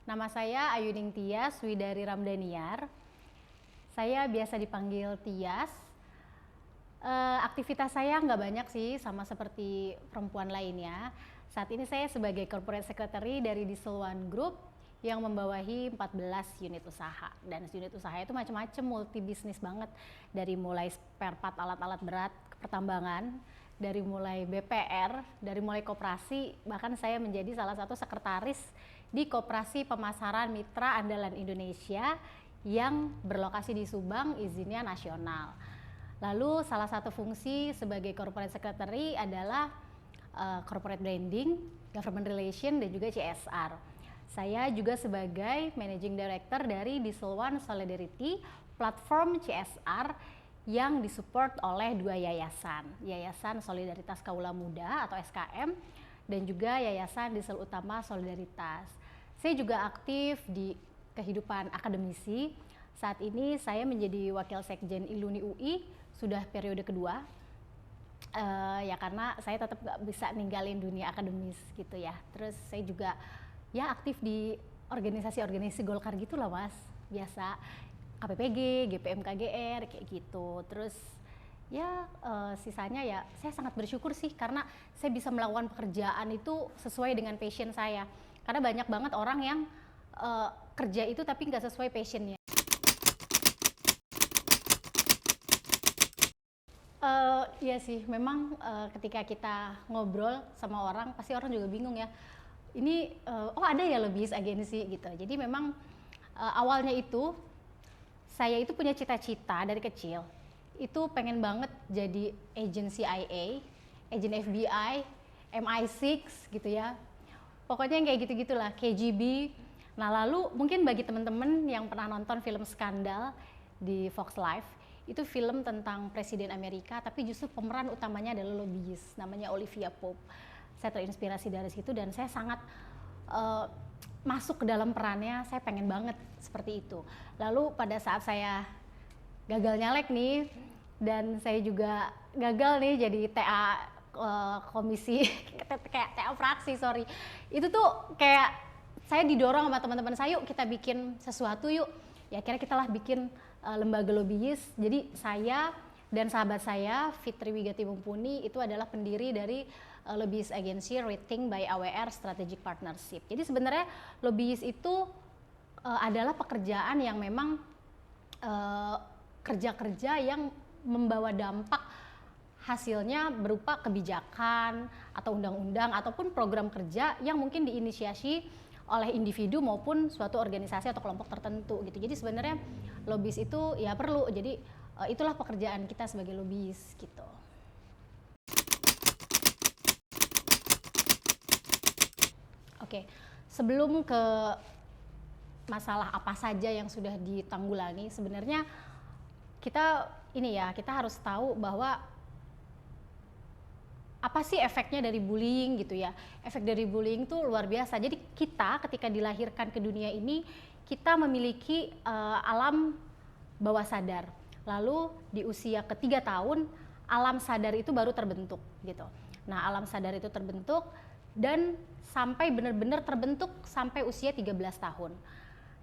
Nama saya Ayuning Tias Widari Ramdaniar. Saya biasa dipanggil Tias. Aktivitas saya nggak banyak sih, sama seperti perempuan lainnya. Saat ini saya sebagai Corporate Secretary dari Diesel One Group yang membawahi 14 unit usaha. Dan unit usaha itu macam-macam, multi bisnis banget. Dari mulai spare part alat-alat berat pertambangan, dari mulai BPR, dari mulai koperasi, bahkan saya menjadi salah satu sekretaris di Koperasi Pemasaran Mitra Andalan Indonesia yang berlokasi di Subang, izinnya nasional. Lalu salah satu fungsi sebagai Corporate Secretary adalah Corporate Branding, Government Relation, dan juga CSR. Saya juga sebagai Managing Director dari Diesel One Solidarity, platform CSR yang disupport oleh dua yayasan, Yayasan Solidaritas Kaula Muda atau SKM, dan juga Yayasan Diesel Utama Solidaritas. Saya juga aktif di kehidupan akademisi. Saat ini saya menjadi Wakil Sekjen Iluni UI, sudah periode kedua. Ya karena saya tetap gak bisa ninggalin dunia akademis gitu ya. Terus saya juga ya aktif di organisasi-organisasi Golkar gitu lah Mas, biasa. KPPG, GPM KGR kayak gitu. Terus ya sisanya ya saya sangat bersyukur sih karena saya bisa melakukan pekerjaan itu sesuai dengan passion saya. Karena banyak banget orang yang kerja itu tapi nggak sesuai passionnya. Iya sih, memang ketika kita ngobrol sama orang pasti orang juga bingung ya. Ini oh ada ya lobbyis agensi gitu. Jadi memang awalnya itu saya itu punya cita-cita dari kecil, itu pengen banget jadi agen CIA, agen FBI, MI6 gitu ya. Pokoknya yang kayak gitu-gitulah, KGB. Nah lalu mungkin bagi teman-teman yang pernah nonton film Skandal di Fox Live, itu film tentang Presiden Amerika, tapi justru pemeran utamanya adalah lobbyis, namanya Olivia Pope. Saya terinspirasi dari situ dan saya sangat masuk ke dalam perannya, saya pengen banget seperti itu. Lalu pada saat saya gagal nyalek nih, dan saya juga gagal nih jadi TA komisi, kayak TA fraksi, sorry. Itu tuh kayak saya didorong sama teman-teman saya, yuk kita bikin sesuatu yuk. Ya akhirnya kita lah bikin lembaga lobbyis. Jadi saya dan sahabat saya, Fitri Wigati Mumpuni, itu adalah pendiri dari Lobbyist Agency Rating by AWR Strategic Partnership. Jadi sebenarnya lobbyist itu adalah pekerjaan yang memang kerja-kerja yang membawa dampak hasilnya berupa kebijakan atau undang-undang ataupun program kerja yang mungkin diinisiasi oleh individu maupun suatu organisasi atau kelompok tertentu gitu. Jadi sebenarnya lobbyist itu ya perlu. Jadi itulah pekerjaan kita sebagai lobbyist gitu. Oke, sebelum ke masalah apa saja yang sudah ditanggulangi, sebenarnya kita harus tahu bahwa apa sih efeknya dari bullying gitu ya. Efek dari bullying itu luar biasa. Jadi kita ketika dilahirkan ke dunia ini, kita memiliki alam bawah sadar. Lalu di usia ke-3 tahun, alam sadar itu baru terbentuk gitu. Nah, alam sadar itu terbentuk dan sampai benar-benar terbentuk sampai usia 13 tahun.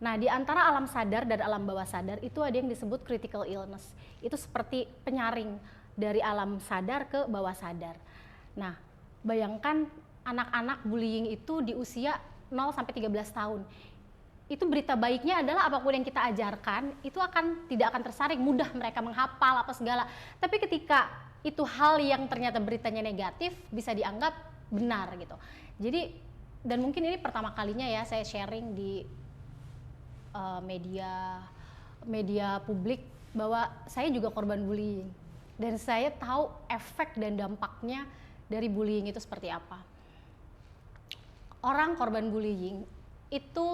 Nah, di antara alam sadar dan alam bawah sadar itu ada yang disebut critical illness. Itu seperti penyaring dari alam sadar ke bawah sadar. Nah, bayangkan anak-anak bullying itu di usia 0 sampai 13 tahun. Itu berita baiknya adalah apapun yang kita ajarkan itu tidak akan tersaring, mudah mereka menghafal apa segala. Tapi ketika itu hal yang ternyata beritanya negatif bisa dianggap benar gitu. Jadi dan mungkin ini pertama kalinya ya saya sharing di media publik bahwa saya juga korban bullying dan saya tahu efek dan dampaknya dari bullying itu seperti apa. Orang korban bullying itu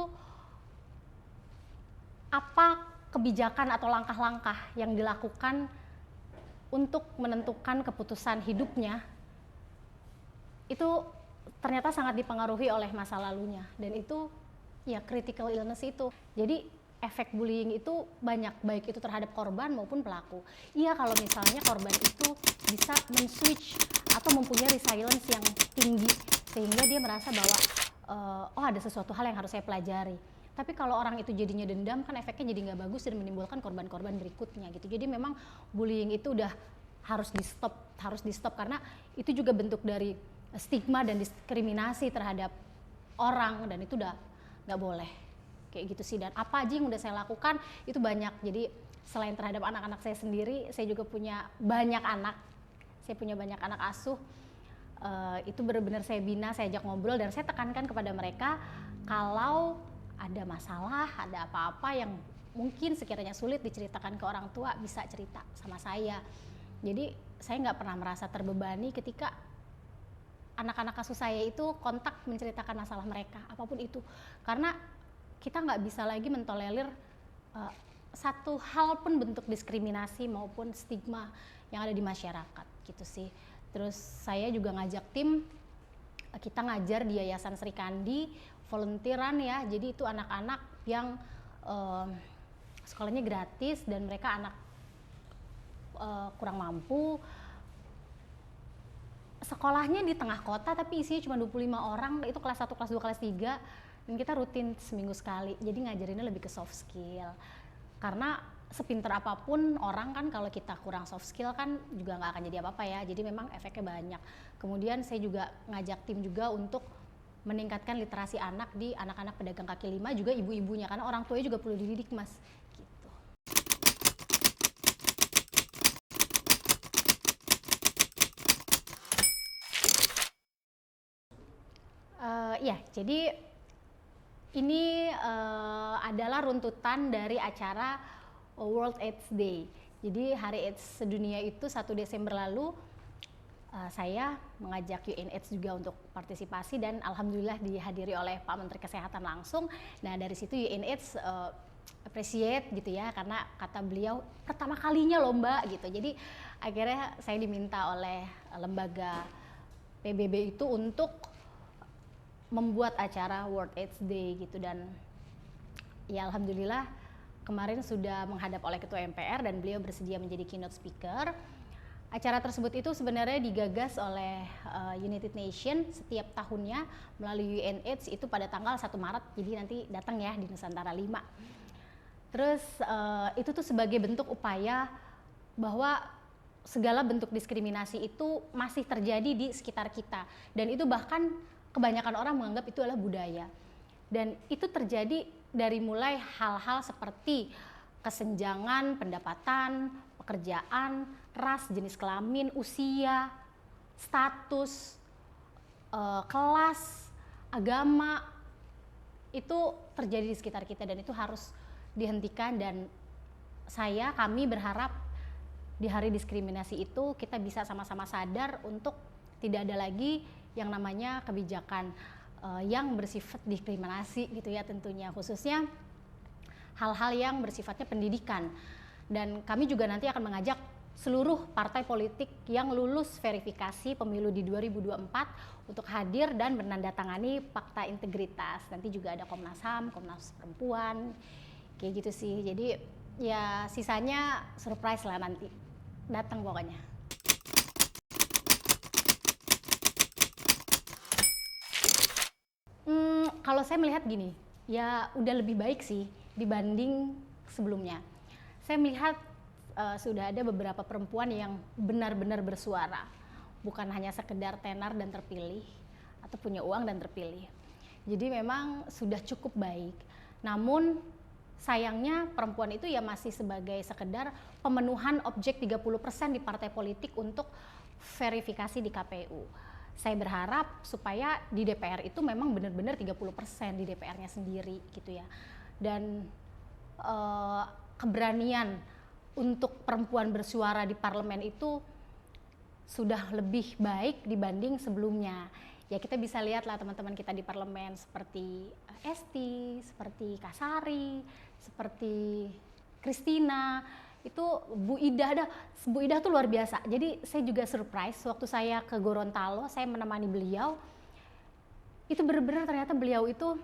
apa kebijakan atau langkah-langkah yang dilakukan untuk menentukan keputusan hidupnya itu ternyata sangat dipengaruhi oleh masa lalunya dan itu ya critical illness itu. Jadi efek bullying itu banyak, baik itu terhadap korban maupun pelaku. Iya kalau misalnya korban itu bisa men-switch atau mempunyai resilience yang tinggi sehingga dia merasa bahwa oh ada sesuatu hal yang harus saya pelajari. Tapi kalau orang itu jadinya dendam kan efeknya jadi nggak bagus dan menimbulkan korban-korban berikutnya gitu. Jadi memang bullying itu udah harus di stop karena itu juga bentuk dari stigma dan diskriminasi terhadap orang, dan itu udah nggak boleh kayak gitu sih. Dan apa aja yang udah saya lakukan itu banyak. Jadi selain terhadap anak-anak saya sendiri, saya juga punya banyak anak. Saya punya banyak anak asuh. Itu benar-benar saya bina, saya ajak ngobrol, dan saya tekankan kepada mereka kalau ada masalah, ada apa-apa yang mungkin sekiranya sulit diceritakan ke orang tua, bisa cerita sama saya. Jadi saya nggak pernah merasa terbebani ketika anak-anak asuh saya itu kontak menceritakan masalah mereka, apapun itu. Karena kita nggak bisa lagi mentolerir satu hal pun bentuk diskriminasi maupun stigma yang ada di masyarakat gitu sih. Terus saya juga ngajak tim, kita ngajar di Yayasan Sri Kandi, volunteeran ya. Jadi itu anak-anak yang sekolahnya gratis dan mereka anak kurang mampu. Sekolahnya di tengah kota tapi isinya cuma 25 orang, itu kelas 1, kelas 2, kelas 3, dan kita rutin seminggu sekali. Jadi ngajarinnya lebih ke soft skill. Karena sepinter apapun orang kan, kalau kita kurang soft skill kan juga nggak akan jadi apa-apa ya. Jadi memang efeknya banyak. Kemudian saya juga ngajak tim juga untuk meningkatkan literasi anak di anak-anak pedagang kaki lima, juga ibu-ibunya, karena orang tuanya juga perlu dididik, Mas. Gitu. Ya, jadi ini adalah runtutan dari acara World AIDS Day. Jadi Hari AIDS sedunia itu 1 Desember lalu, saya mengajak UNAIDS juga untuk partisipasi, dan alhamdulillah dihadiri oleh Pak Menteri Kesehatan langsung. Nah dari situ UNAIDS appreciate gitu ya, karena kata beliau pertama kalinya loh Mbak gitu. Jadi akhirnya saya diminta oleh lembaga PBB itu untuk membuat acara World AIDS Day gitu, dan ya alhamdulillah kemarin sudah menghadap oleh Ketua MPR dan beliau bersedia menjadi keynote speaker. Acara tersebut itu sebenarnya digagas oleh United Nations setiap tahunnya melalui UNAIDS itu pada tanggal 1 Maret, jadi nanti datang ya di Nusantara 5. Terus itu tuh sebagai bentuk upaya bahwa segala bentuk diskriminasi itu masih terjadi di sekitar kita, dan itu bahkan kebanyakan orang menganggap itu adalah budaya. Dan itu terjadi dari mulai hal-hal seperti kesenjangan pendapatan, pekerjaan, ras, jenis kelamin, usia, status, kelas, agama, itu terjadi di sekitar kita, dan itu harus dihentikan. Dan kami berharap di hari diskriminasi itu kita bisa sama-sama sadar untuk tidak ada lagi yang namanya kebijakan yang bersifat diskriminasi gitu ya, tentunya khususnya hal-hal yang bersifatnya pendidikan. Dan kami juga nanti akan mengajak seluruh partai politik yang lulus verifikasi pemilu di 2024 untuk hadir dan menandatangani fakta integritas. Nanti juga ada Komnas HAM, Komnas Perempuan, kayak gitu sih. Jadi ya sisanya surprise lah, nanti datang pokoknya. Kalau saya melihat gini, ya udah lebih baik sih dibanding sebelumnya. Saya melihat sudah ada beberapa perempuan yang benar-benar bersuara, bukan hanya sekedar tenar dan terpilih atau punya uang dan terpilih. Jadi memang sudah cukup baik. Namun sayangnya perempuan itu ya masih sebagai sekedar pemenuhan objek 30% di partai politik untuk verifikasi di KPU. Saya berharap supaya di DPR itu memang benar-benar 30% di DPR-nya sendiri gitu ya. Dan keberanian untuk perempuan bersuara di parlemen itu sudah lebih baik dibanding sebelumnya. Ya kita bisa lihat lah teman-teman kita di parlemen seperti Esti, seperti Kasari, seperti Kristina, itu Bu Ida tuh luar biasa. Jadi saya juga surprise waktu saya ke Gorontalo, saya menemani beliau. Itu benar-benar ternyata beliau itu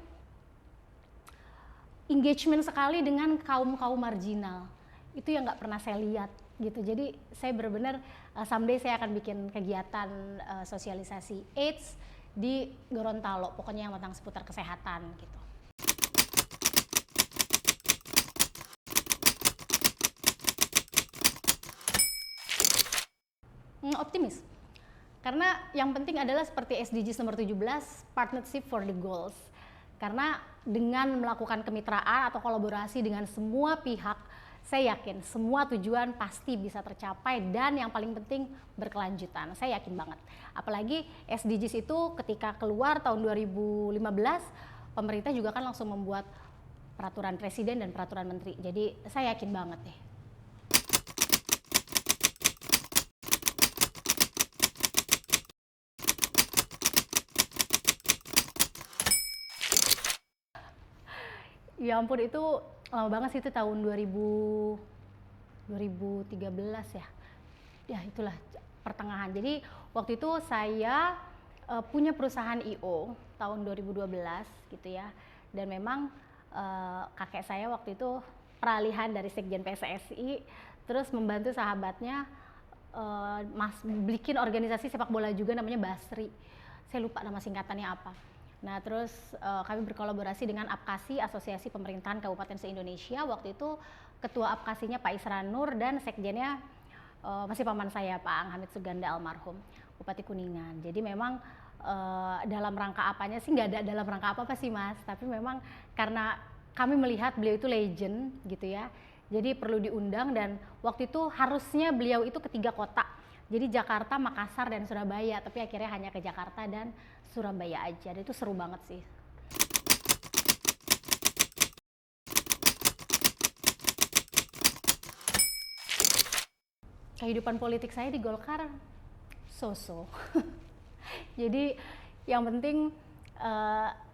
engagement sekali dengan kaum-kaum marginal. Itu yang nggak pernah saya lihat gitu. Jadi saya benar-benar someday saya akan bikin kegiatan sosialisasi AIDS di Gorontalo, pokoknya yang tentang seputar kesehatan gitu. optimis. Karena yang penting adalah seperti SDGs nomor 17, partnership for the goals. Karena dengan melakukan kemitraan atau kolaborasi dengan semua pihak, saya yakin semua tujuan pasti bisa tercapai dan yang paling penting berkelanjutan. Saya yakin banget. Apalagi SDGs itu ketika keluar tahun 2015, pemerintah juga kan langsung membuat peraturan presiden dan peraturan menteri. Jadi saya yakin banget deh. Ya ampun, itu lama banget sih, itu tahun 2013 ya. Ya itulah pertengahan. Jadi waktu itu saya punya perusahaan IO tahun 2012 gitu ya. Dan memang kakek saya waktu itu peralihan dari Sekjen PSSI, terus membantu sahabatnya bikin organisasi sepak bola juga namanya Basri. Saya lupa nama singkatannya apa. Nah terus kami berkolaborasi dengan APKASI, Asosiasi Pemerintahan Kabupaten se-Indonesia. Waktu itu ketua APKASInya Pak Isran Nur dan sekjennya masih paman saya Pak Ang Hamid Suganda almarhum, Bupati Kuningan. Jadi memang dalam rangka apanya sih, nggak ada dalam rangka apa-apa sih Mas, tapi memang karena kami melihat beliau itu legend gitu ya, jadi perlu diundang. Dan waktu itu harusnya beliau itu ke 3 kota, jadi Jakarta, Makassar, dan Surabaya, tapi akhirnya hanya ke Jakarta dan Surabaya aja. Dan itu seru banget sih. Kehidupan politik saya di Golkar so-so. Jadi yang penting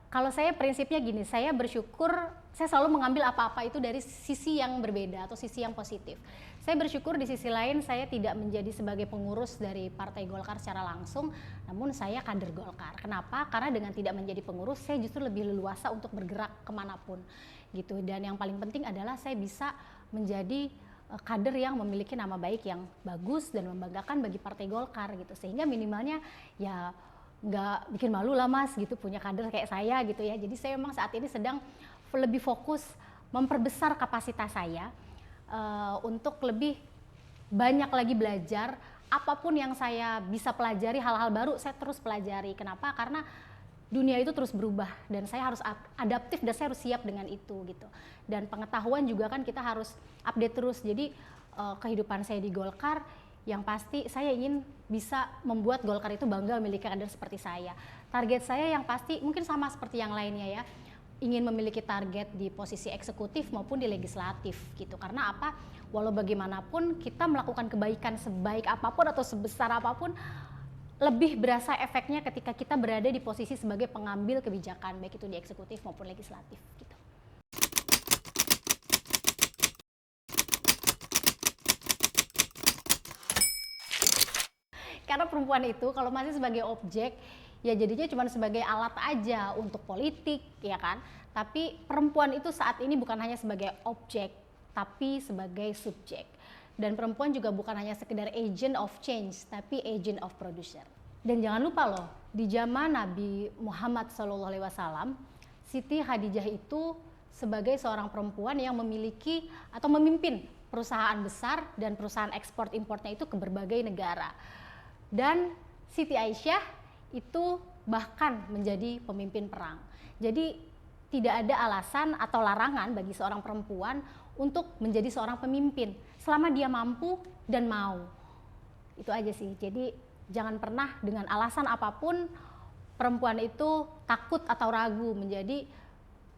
kalau saya prinsipnya gini, saya bersyukur, saya selalu mengambil apa-apa itu dari sisi yang berbeda atau sisi yang positif. Saya bersyukur di sisi lain saya tidak menjadi sebagai pengurus dari Partai Golkar secara langsung, namun saya kader Golkar. Kenapa? Karena dengan tidak menjadi pengurus, saya justru lebih leluasa untuk bergerak kemanapun gitu. Dan yang paling penting adalah saya bisa menjadi kader yang memiliki nama baik yang bagus dan membanggakan bagi Partai Golkar gitu. Sehingga minimalnya ya nggak bikin malu lah Mas gitu punya kader kayak saya gitu ya. Jadi saya memang saat ini sedang lebih fokus memperbesar kapasitas saya untuk lebih banyak lagi belajar. Apapun yang saya bisa pelajari, hal-hal baru saya terus pelajari. Kenapa? Karena dunia itu terus berubah dan saya harus adaptif dan saya harus siap dengan itu gitu. Dan pengetahuan juga kan kita harus update terus. Jadi kehidupan saya di Golkar yang pasti saya ingin bisa membuat Golkar itu bangga memiliki kader seperti saya. Target saya yang pasti mungkin sama seperti yang lainnya ya, ingin memiliki target di posisi eksekutif maupun di legislatif gitu. Karena apa? Walau bagaimanapun kita melakukan kebaikan sebaik apapun atau sebesar apapun, lebih berasa efeknya ketika kita berada di posisi sebagai pengambil kebijakan, baik itu di eksekutif maupun legislatif gitu. Karena perempuan itu kalau masih sebagai objek, ya jadinya cuma sebagai alat aja untuk politik, ya kan? Tapi perempuan itu saat ini bukan hanya sebagai objek, tapi sebagai subjek. Dan perempuan juga bukan hanya sekedar agent of change, tapi agent of producer. Dan jangan lupa loh, di zaman Nabi Muhammad SAW, Siti Khadijah itu sebagai seorang perempuan yang memiliki atau memimpin perusahaan besar dan perusahaan ekspor importnya itu ke berbagai negara. Dan Siti Aisyah itu bahkan menjadi pemimpin perang. Jadi tidak ada alasan atau larangan bagi seorang perempuan untuk menjadi seorang pemimpin selama dia mampu dan mau. Itu aja sih. Jadi jangan pernah dengan alasan apapun perempuan itu takut atau ragu menjadi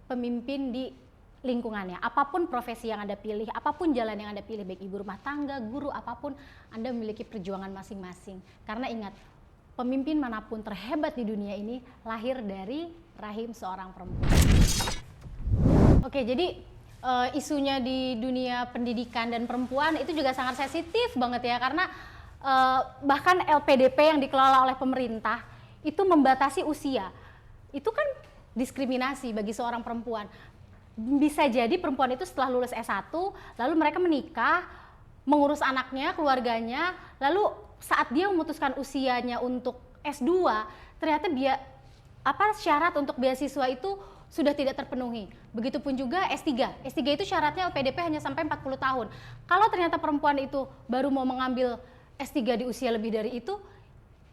pemimpin di lingkungannya. Apapun profesi yang Anda pilih, apapun jalan yang Anda pilih, baik ibu rumah tangga, guru, apapun, Anda memiliki perjuangan masing-masing. Karena ingat, pemimpin manapun terhebat di dunia ini lahir dari rahim seorang perempuan. Oke, jadi isunya di dunia pendidikan dan perempuan itu juga sangat sensitif banget ya, karena bahkan LPDP yang dikelola oleh pemerintah itu membatasi usia. Itu kan diskriminasi bagi seorang perempuan. Bisa jadi perempuan itu setelah lulus S1, lalu mereka menikah, mengurus anaknya, keluarganya, lalu saat dia memutuskan usianya untuk S2, ternyata syarat untuk beasiswa itu sudah tidak terpenuhi. Begitupun juga S3. S3 itu syaratnya LPDP hanya sampai 40 tahun. Kalau ternyata perempuan itu baru mau mengambil S3 di usia lebih dari itu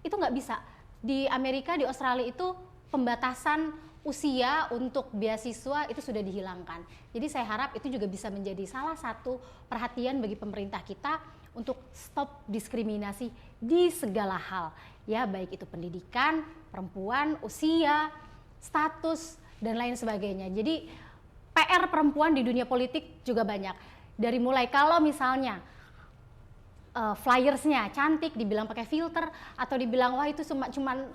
nggak bisa. Di Amerika, di Australia itu pembatasan usia untuk beasiswa itu sudah dihilangkan. Jadi saya harap itu juga bisa menjadi salah satu perhatian bagi pemerintah kita untuk stop diskriminasi di segala hal. Ya, baik itu pendidikan, perempuan, usia, status, dan lain sebagainya. Jadi PR perempuan di dunia politik juga banyak. Dari mulai kalau misalnya flyersnya cantik, dibilang pakai filter, atau dibilang wah itu cuman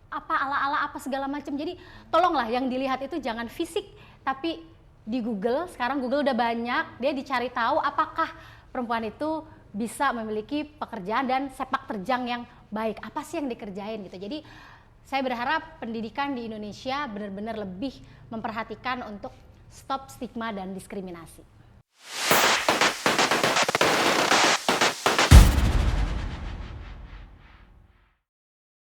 apa ala-ala apa segala macam. Jadi tolonglah yang dilihat itu jangan fisik, tapi di Google, sekarang Google udah banyak, dia dicari tahu apakah perempuan itu bisa memiliki pekerjaan dan sepak terjang yang baik, apa sih yang dikerjain gitu. Jadi saya berharap pendidikan di Indonesia benar-benar lebih memperhatikan untuk stop stigma dan diskriminasi.